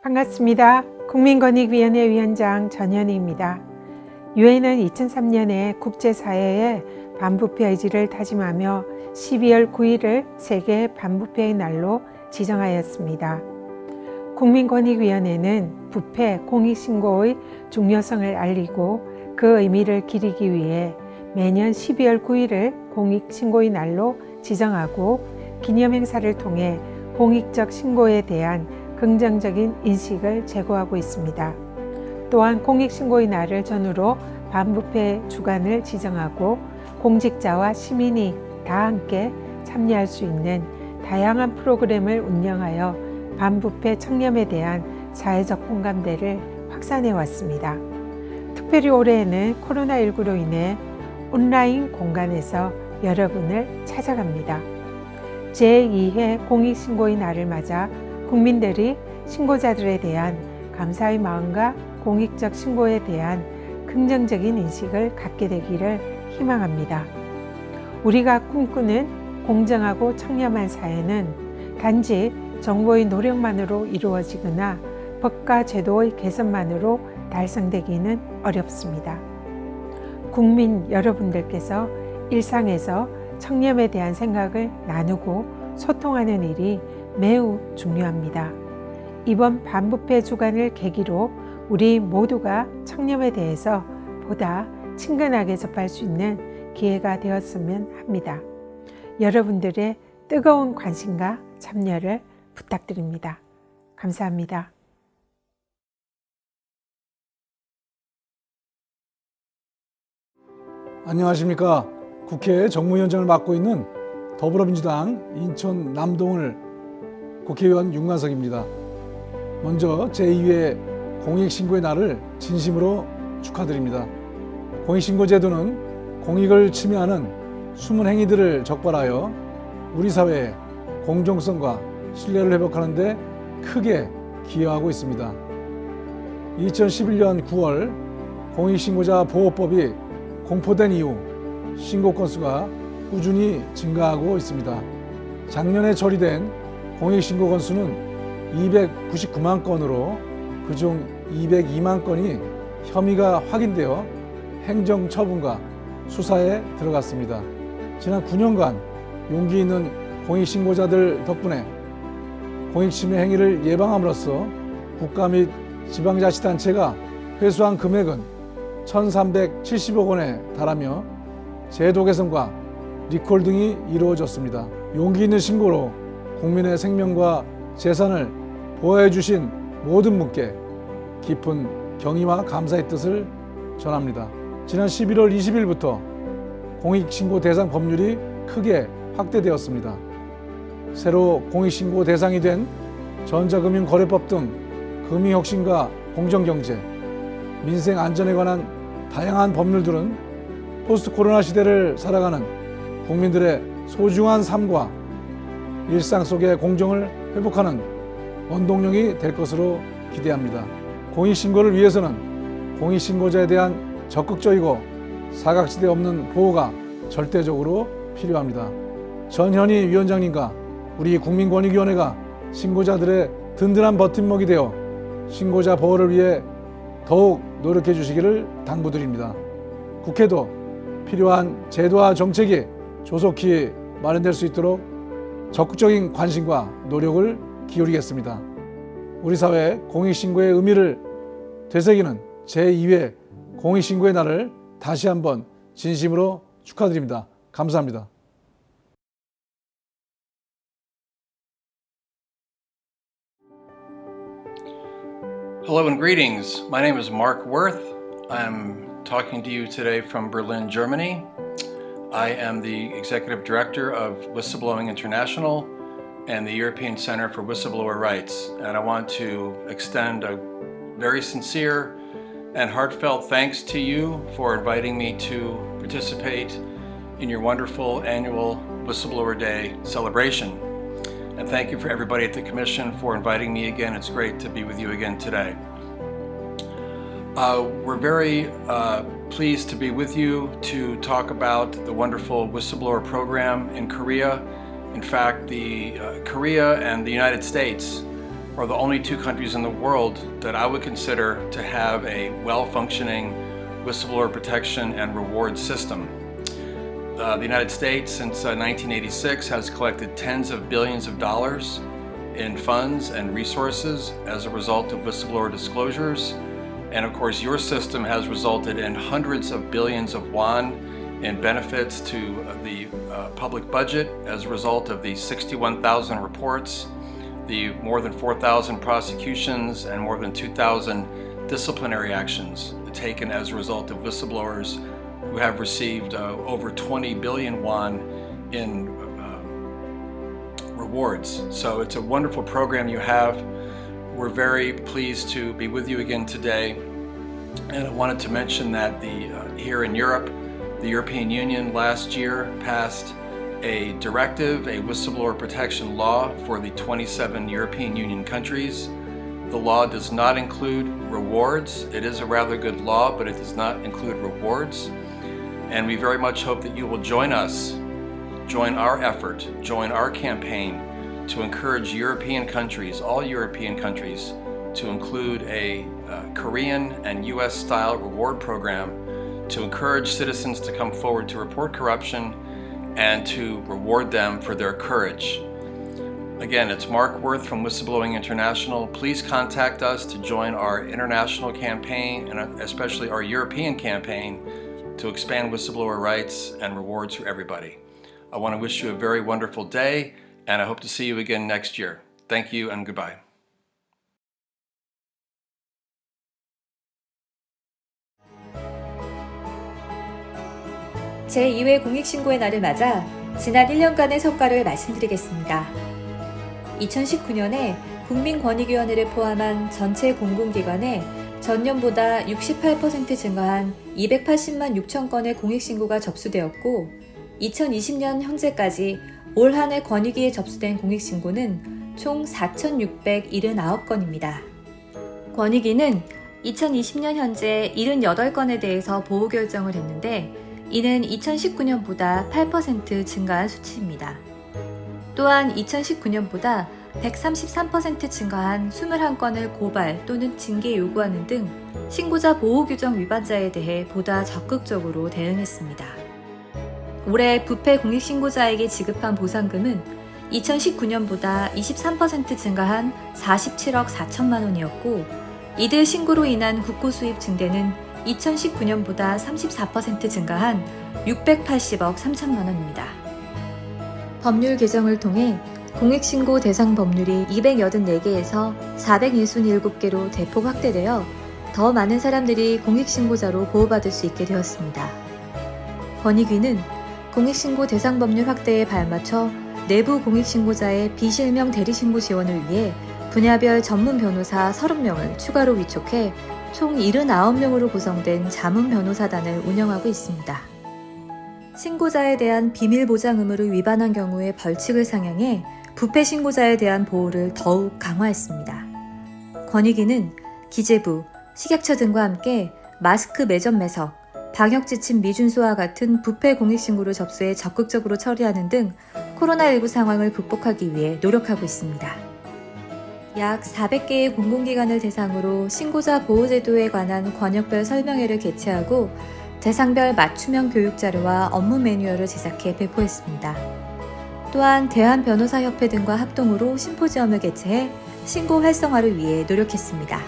반갑습니다. 국민권익위원회 위원장 전현희입니다. 유엔은 2003년에 국제사회의 반부패 의지를 다짐하며 12월 9일을 세계 반부패의 날로 지정하였습니다. 국민권익위원회는 부패 공익신고의 중요성을 알리고 그 의미를 기리기 위해 매년 12월 9일을 공익신고의 날로 지정하고 기념행사를 통해 공익적 신고에 대한 긍정적인 인식을 제고하고 있습니다. 또한 공익신고의 날을 전후로 반부패 주간을 지정하고 공직자와 시민이 다 함께 참여할 수 있는 다양한 프로그램을 운영하여 반부패 청렴에 대한 사회적 공감대를 확산해 왔습니다. 특별히 올해에는 코로나19로 인해 온라인 공간에서 여러분을 찾아갑니다. 제2회 공익신고의 날을 맞아 국민들이 신고자들에 대한 감사의 마음과 공익적 신고에 대한 긍정적인 인식을 갖게 되기를 희망합니다. 우리가 꿈꾸는 공정하고 청렴한 사회는 단지 정부의 노력만으로 이루어지거나 법과 제도의 개선만으로 달성되기는 어렵습니다. 국민 여러분들께서 일상에서 청렴에 대한 생각을 나누고 소통하는 일이 매우 중요합니다. 이번 반부패 주간을 계기로 우리 모두가 청렴에 대해서 보다 친근하게 접할 수 있는 기회가 되었으면 합니다. 여러분들의 뜨거운 관심과 참여를 부탁드립니다. 감사합니다. 안녕하십니까. 국회 정무위원장을 맡고 있는 더불어민주당 인천 남동을 국회의원 윤관석입니다. 먼저 제2회 공익신고의 날을 진심으로 축하드립니다. 공익신고제도는 공익을 침해하는 숨은 행위들을 적발하여 우리 사회의 공정성과 신뢰를 회복하는 데 크게 기여하고 있습니다. 2011년 9월 공익신고자 보호법이 공포된 이후 신고 건수가 꾸준히 증가하고 있습니다. 작년에 처리된 공익신고 건수는 299만 건으로 그중 202만 건이 혐의가 확인되어 행정처분과 수사에 들어갔습니다. 지난 9년간 용기 있는 공익신고자들 덕분에 공익침해 행위를 예방함으로써 국가 및 지방자치단체가 회수한 금액은 1,370억 원에 달하며 제도 개선과 리콜 등이 이루어졌습니다. 용기 있는 신고로 국민의 생명과 재산을 보호해 주신 모든 분께 깊은 경의와 감사의 뜻을 전합니다. 지난 11월 20일부터 공익신고 대상 법률이 크게 확대되었습니다. 새로 공익신고 대상이 된 전자금융거래법 등 금융혁신과 공정경제, 민생 안전에 관한 다양한 법률들은 포스트 코로나 시대를 살아가는 국민들의 소중한 삶과 일상 속의 공정을 회복하는 원동력이 될 것으로 기대합니다. 공익신고를 위해서는 공익신고자에 대한 적극적이고 사각지대 없는 보호가 절대적으로 필요합니다. 전현희 위원장님과 우리 국민권익위원회가 신고자들의 든든한 버팀목이 되어 신고자 보호를 위해 더욱 노력해 주시기를 당부드립니다. 국회도 필요한 제도와 정책이 조속히 마련될 수 있도록 적극적인 관심과 노력을 기울이겠습니다. 우리 사회 공익신고의 의미를 되새기는 제2회 공익신고의 날을 다시 한번 진심으로 축하드립니다. 감사합니다. Hello and greetings. My name is Mark Worth. I'm talking to you today from Berlin, Germany. I am the Executive Director of Whistleblowing International and the European Center for Whistleblower Rights. And I want to extend a very sincere and heartfelt thanks to you for inviting me to participate in your wonderful annual Whistleblower Day celebration. And thank you for everybody at the Commission for inviting me again. It's great to be with you again today. We're very pleased to be with you to talk about the wonderful whistleblower program in Korea. In fact, Korea and the United States are the only two countries in the world that I would consider to have a well-functioning whistleblower protection and reward system. The United States, since 1986, has collected tens of billions of dollars in funds and resources as a result of whistleblower disclosures. And of course, your system has resulted in hundreds of billions of won in benefits to the public budget as a result of the 61,000 reports, the more than 4,000 prosecutions, and more than 2,000 disciplinary actions taken as a result of whistleblowers who have received over 20 billion won in rewards. So it's a wonderful program you have. We're very pleased to be with you again today. And I wanted to mention that here in Europe, the European Union last year passed a directive, a whistleblower protection law for the 27 European Union countries. The law does not include rewards. It is a rather good law, but it does not include rewards. And we very much hope that you will join us, join our effort, join our campaign to encourage European countries, all European countries, to include a Korean and US style reward program to encourage citizens to come forward to report corruption and to reward them for their courage. Again, it's Mark Worth from Whistleblowing International. Please contact us to join our international campaign and especially our European campaign to expand whistleblower rights and rewards for everybody. I want to wish you a very wonderful day, and I hope to see you again next year. Thank you and goodbye. 제2회 공익신고의 날을 맞아 지난 1년간의 성과를 말씀드리겠습니다. 2019년에 국민권익위원회를 포함한 전체 공공기관에 전년보다 68% 증가한 280만 6천 건의 공익신고가 접수되었고 2020년 현재까지 올 한 해 권익위에 접수된 공익신고는 총 4,679건입니다. 권익위는 2020년 현재 78건에 대해서 보호 결정을 했는데 이는 2019년보다 8% 증가한 수치입니다. 또한 2019년보다 133% 증가한 21건을 고발 또는 징계 요구하는 등 신고자 보호규정 위반자에 대해 보다 적극적으로 대응했습니다. 올해 부패 공익신고자에게 지급한 보상금은 2019년보다 23% 증가한 47억 4천만 원이었고 이들 신고로 인한 국고 수입 증대는 2019년보다 34% 증가한 680억 3천만 원입니다. 법률 개정을 통해 공익신고 대상 법률이 284개에서 467개로 대폭 확대되어 더 많은 사람들이 공익신고자로 보호받을 수 있게 되었습니다. 권익위는 공익신고 대상 법률 확대에 발맞춰 내부 공익신고자의 비실명 대리신고 지원을 위해 분야별 전문 변호사 30명을 추가로 위촉해 총 79명으로 구성된 자문 변호사단을 운영하고 있습니다. 신고자에 대한 비밀 보장 의무를 위반한 경우에 벌칙을 상향해 부패 신고자에 대한 보호를 더욱 강화했습니다. 권익위는 기재부, 식약처 등과 함께 마스크 매점 매석, 방역지침 미준수와 같은 부패 공익신고를 접수해 적극적으로 처리하는 등 코로나19 상황을 극복하기 위해 노력하고 있습니다. 약 400개의 공공기관을 대상으로 신고자 보호제도에 관한 권역별 설명회를 개최하고 대상별 맞춤형 교육자료와 업무 매뉴얼을 제작해 배포했습니다. 또한 대한변호사협회 등과 합동으로 심포지엄을 개최해 신고 활성화를 위해 노력했습니다.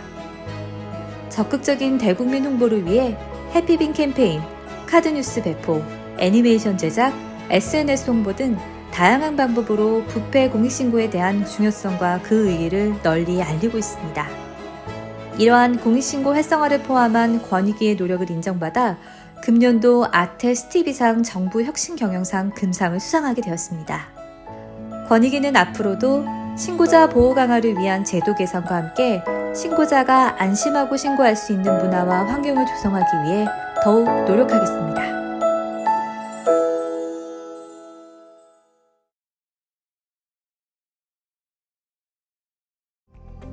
적극적인 대국민 홍보를 위해 해피빈 캠페인, 카드뉴스 배포, 애니메이션 제작, SNS 홍보 등 다양한 방법으로 부패 공익신고에 대한 중요성과 그 의의를 널리 알리고 있습니다. 이러한 공익신고 활성화를 포함한 권익위의 노력을 인정받아 금년도 아테스 TV상 정부 혁신 경영상 금상을 수상하게 되었습니다. 권익위는 앞으로도 신고자 보호 강화를 위한 제도 개선과 함께 신고자가 안심하고 신고할 수 있는 문화와 환경을 조성하기 위해 더욱 노력하겠습니다.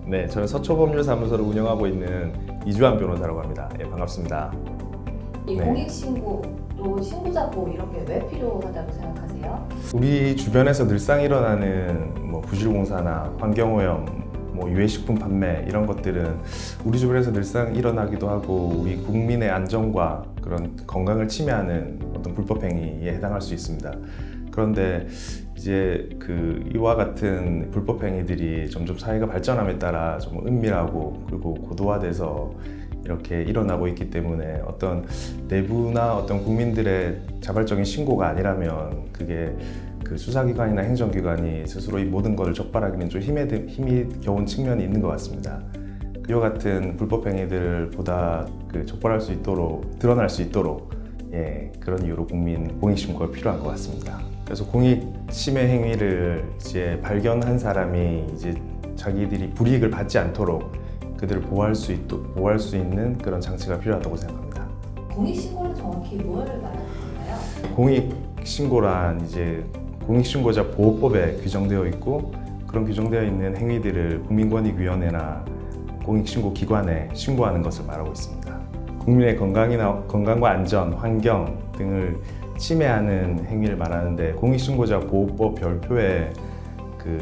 네, 저는 서초법률사무소를 운영하고 있는 이주환 변호사라고 합니다. 예, 반갑습니다. 이 네. 공익신고 또 신고자 보호 이런 게 왜 필요하다고 생각하세요? 우리 주변에서 늘상 일어나는 부실공사나 환경오염, 뭐 유해식품 판매 이런 것들은 우리 주변에서 늘상 일어나기도 하고 우리 국민의 안전과 그런 건강을 침해하는 어떤 불법 행위에 해당할 수 있습니다. 그런데 이제 이와 같은 불법 행위들이 점점 사회가 발전함에 따라 좀 은밀하고 그리고 고도화돼서 이렇게 일어나고 있기 때문에 어떤 내부나 어떤 국민들의 자발적인 신고가 아니라면 그게 수사기관이나 행정기관이 스스로 이 모든 것을 적발하기는 좀 힘이 겨운 측면이 있는 것 같습니다. 이와 같은 불법 행위들을 보다 적발할 수 있도록 드러날 수 있도록 그런 이유로 국민 공익신고가 필요한 것 같습니다. 그래서 공익 침해 행위를 이제 발견한 사람이 이제 자기들이 불이익을 받지 않도록 그들을 보호할 수 있는 그런 장치가 필요하다고 생각합니다. 공익신고는 정확히 뭘 말하는 건가요? 공익신고란 이제 공익신고자 보호법에 규정되어 있고 그런 규정되어 있는 행위들을 국민권익위원회나 공익신고기관에 신고하는 것을 말하고 있습니다. 국민의 건강과 안전, 환경 등을 침해하는 행위를 말하는데 공익신고자 보호법 별표에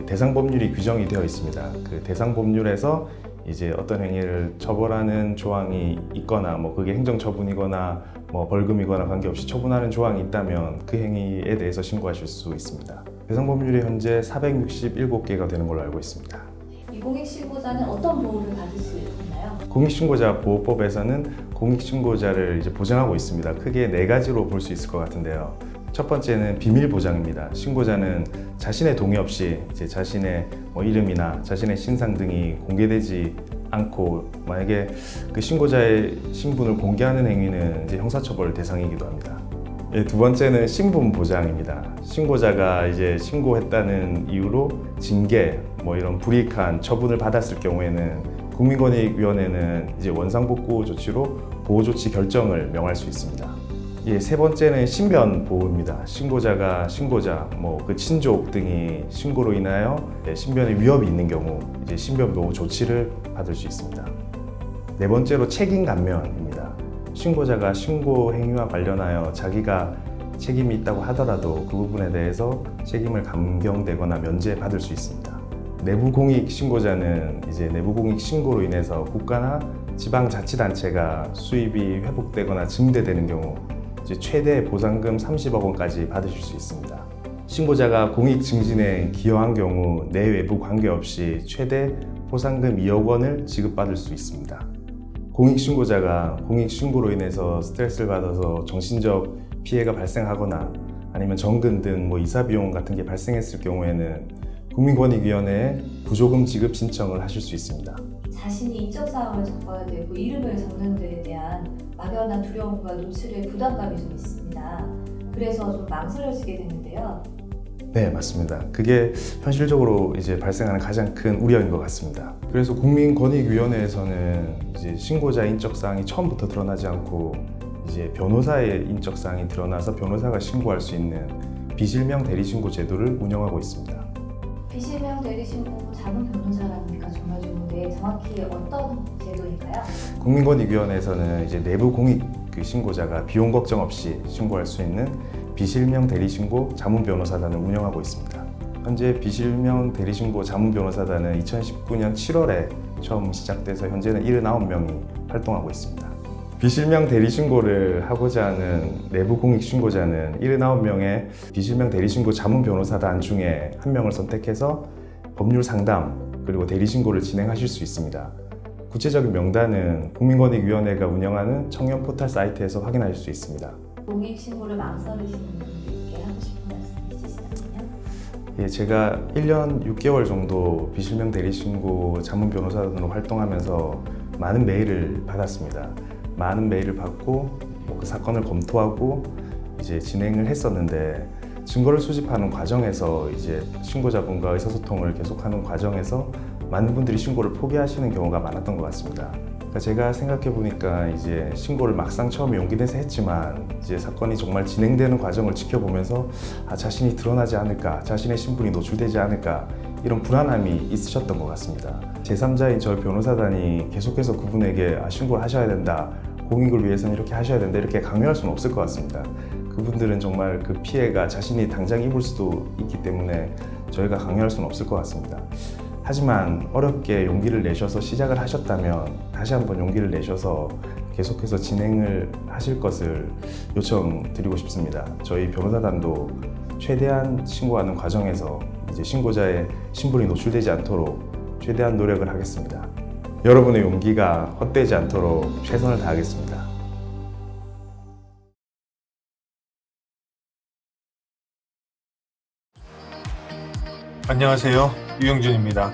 대상 법률이 규정이 되어 있습니다. 대상 법률에서 이제 어떤 행위를 처벌하는 조항이 있거나 뭐 그게 행정처분이거나 뭐 벌금이거나 관계없이 처분하는 조항이 있다면 그 행위에 대해서 신고하실 수 있습니다. 대상 법률이 현재 467개가 되는 걸로 알고 있습니다. 이 공익신고자는 어떤 보호를 받을 수 있나요? 공익신고자 보호법에서는 공익신고자를 이제 보장하고 있습니다. 크게 4가지로 볼 수 있을 것 같은데요. 첫 번째는 비밀 보장입니다. 신고자는 자신의 동의 없이 이제 자신의 이름이나 자신의 신상 등이 공개되지 않고 만약에 그 신고자의 신분을 공개하는 행위는 이제 형사처벌 대상이기도 합니다. 두 번째는 신분 보장입니다. 신고자가 이제 신고했다는 이유로 징계, 이런 불이익한 처분을 받았을 경우에는 국민권익위원회는 이제 원상복구 조치로 보호조치 결정을 명할 수 있습니다. 세 번째는 신변 보호입니다. 신고자가 신고자, 그 친족 등이 신고로 인하여 신변에 위협이 있는 경우 이제 신변 보호 조치를 받을 수 있습니다. 네 번째로 책임 감면입니다. 신고자가 신고 행위와 관련하여 자기가 책임이 있다고 하더라도 그 부분에 대해서 책임을 감경되거나 면제받을 수 있습니다. 내부 공익 신고자는 이제 내부 공익 신고로 인해서 국가나 지방자치단체가 수입이 회복되거나 증대되는 경우 이제 최대 보상금 30억 원까지 받으실 수 있습니다. 신고자가 공익 증진에 기여한 경우 내외부 관계없이 최대 보상금 2억 원을 지급받을 수 있습니다. 공익 신고자가 공익 신고로 인해서 스트레스를 받아서 정신적 피해가 발생하거나 아니면 정근 등 이사 비용 같은 게 발생했을 경우에는 국민권익위원회에 부조금 지급 신청을 하실 수 있습니다. 자신이 인적 사항을 적어야 되고 이름을 적는 데에 대한 막연한 두려움과 노출의 부담감이 좀 있습니다. 그래서 좀 망설여지게 되는데요. 네, 맞습니다. 그게 현실적으로 이제 발생하는 가장 큰 우려인 것 같습니다. 그래서 국민권익위원회에서는 이제 신고자의 인적 사항이 처음부터 드러나지 않고 이제 변호사의 인적 사항이 드러나서 변호사가 신고할 수 있는 비실명 대리신고 제도를 운영하고 있습니다. 비실명 대리신고 자문 변호사라니까 정말 좋은데 정확히 어떤 제도인가요? 국민권익위원회에서는 이제 내부 공익 신고자가 비용 걱정 없이 신고할 수 있는 비실명 대리신고 자문 변호사단을 운영하고 있습니다. 현재 비실명 대리신고 자문 변호사단은 2019년 7월에 처음 시작돼서 현재는 79명이 활동하고 있습니다. 비실명 대리신고를 하고자 하는 내부 공익 신고자는 79명의 비실명 대리신고 자문 변호사단 중에 한 명을 선택해서 법률 상담 그리고 대리신고를 진행하실 수 있습니다. 구체적인 명단은 국민권익위원회가 운영하는 청년 포털 사이트에서 확인하실 수 있습니다. 공익신고를 망설이시는 분들께 하고 싶은 말씀 있으시다면요? 제가 1년 6개월 정도 비실명 대리신고 자문 변호사단으로 활동하면서 많은 메일을 받았습니다. 많은 메일을 받고 그 사건을 검토하고 이제 진행을 했었는데 증거를 수집하는 과정에서 이제 신고자분과 의사소통을 계속하는 과정에서 많은 분들이 신고를 포기하시는 경우가 많았던 것 같습니다. 그러니까 제가 생각해 보니까 이제 신고를 막상 처음에 용기 내서 했지만 이제 사건이 정말 진행되는 과정을 지켜보면서 자신이 드러나지 않을까, 자신의 신분이 노출되지 않을까 이런 불안함이 있으셨던 것 같습니다. 제3자인 저희 변호사단이 계속해서 그분에게 신고를 하셔야 된다, 공익을 위해서는 이렇게 하셔야 된다 이렇게 강요할 수는 없을 것 같습니다. 그분들은 정말 그 피해가 자신이 당장 입을 수도 있기 때문에 저희가 강요할 수는 없을 것 같습니다. 하지만 어렵게 용기를 내셔서 시작을 하셨다면 다시 한번 용기를 내셔서 계속해서 진행을 하실 것을 요청드리고 싶습니다. 저희 변호사단도 최대한 신고하는 과정에서 이제 신고자의 신분이 노출되지 않도록 최대한 노력을 하겠습니다. 여러분의 용기가 헛되지 않도록 최선을 다하겠습니다. 안녕하세요. 유영준입니다.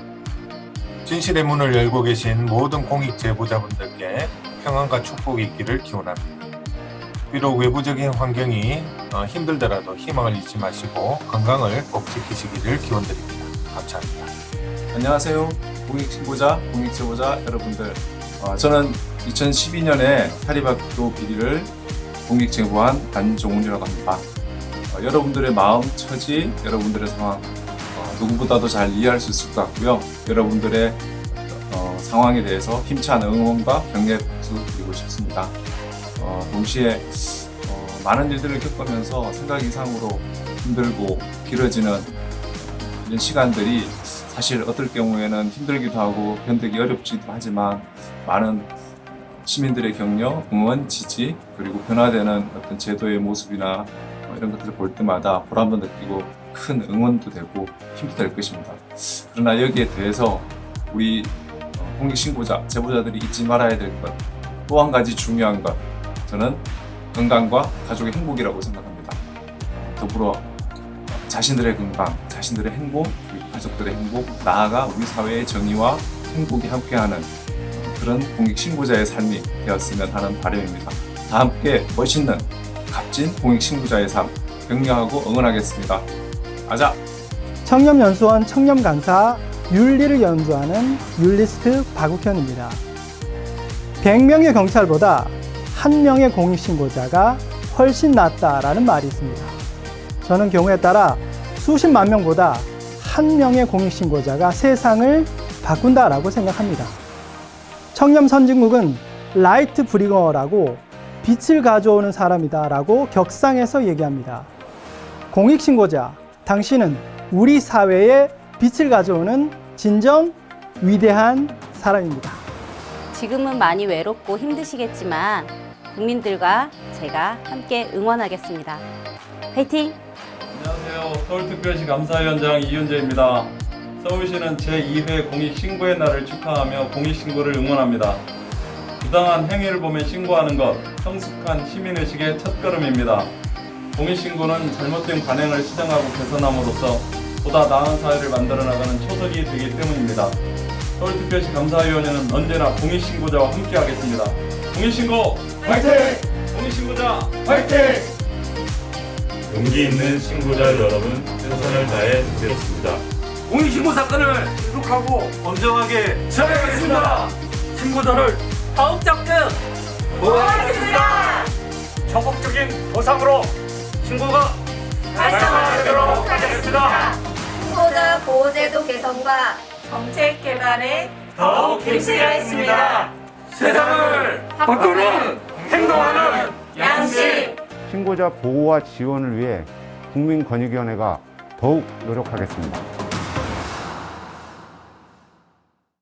진실의 문을 열고 계신 모든 공익 제보자분들께 평안과 축복이 있기를 기원합니다. 비록 외부적인 환경이 힘들더라도 희망을 잊지 마시고 건강을 꼭 지키시기를 기원드립니다. 감사합니다. 안녕하세요. 공익신고자, 공익제보자 여러분들. 저는 2012년에 사립학교 비리를 공익제보한 안종훈이라고 합니다. 여러분들의 마음, 처지, 여러분들의 상황 누구보다도 잘 이해할 수 있을 것 같고요. 여러분들의 상황에 대해서 힘찬 응원과 격려 박수 드리고 싶습니다. 동시에 많은 일들을 겪으면서 생각 이상으로 힘들고 길어지는 이런 시간들이 사실 어떨 경우에는 힘들기도 하고 견디기 어렵기도 하지만 많은 시민들의 격려, 응원, 지지 그리고 변화되는 어떤 제도의 모습이나 이런 것들을 볼 때마다 보람도 느끼고 큰 응원도 되고 힘도 될 것입니다. 그러나 여기에 대해서 우리 공익신고자, 제보자들이 잊지 말아야 될 것, 또 한 가지 중요한 것, 저는 건강과 가족의 행복이라고 생각합니다. 더불어 자신들의 건강, 자신들의 행복, 그리고 가족들의 행복, 나아가 우리 사회의 정의와 행복이 함께하는 그런 공익신고자의 삶이 되었으면 하는 바람입니다. 다 함께 멋있는 값진 공익신고자의 삶 격려하고 응원하겠습니다. 아자! 청렴연수원 청렴강사 윤리를 연구하는 윤리스트 박욱현입니다. 100명의 경찰보다 1명의 공익신고자가 훨씬 낫다라는 말이 있습니다. 저는 경우에 따라 수십만 명보다 1명의 공익신고자가 세상을 바꾼다라고 생각합니다. 청렴 선진국은 라이트 브링어라고 빛을 가져오는 사람이다라고 격상해서 얘기합니다. 공익신고자, 당신은 우리 사회에 빛을 가져오는 진정 위대한 사람입니다. 지금은 많이 외롭고 힘드시겠지만 국민들과 제가 함께 응원하겠습니다. 화이팅! 안녕하세요. 서울특별시 감사위원장 이윤재입니다. 서울시는 제2회 공익신고의 날을 축하하며 공익신고를 응원합니다. 부당한 행위를 보면 신고하는 것, 성숙한 시민의식의 첫걸음입니다. 공익신고는 잘못된 관행을 시정하고 개선함으로써 보다 나은 사회를 만들어 나가는 초석이 되기 때문입니다. 서울특별시 감사위원회는 언제나 공익신고자와 함께하겠습니다. 공익신고 화이팅! 공익신고자 화이팅! 용기 있는 신고자 여러분, 최선을 다해 드렸습니다. 공익신고 사건을 계속하고 엄정하게 처리하겠습니다. 신고자를 더욱 적극 보호하겠습니다. 적극적인 보상으로 신고가 달성하도록 하겠습니다. 신고자 보호제도 개선과 정책 개발에 더욱 힘쓰겠습니다. 세상을 바꾸는 행동하는 양심. 신고자 보호와 지원을 위해 국민권익위원회가 더욱 노력하겠습니다.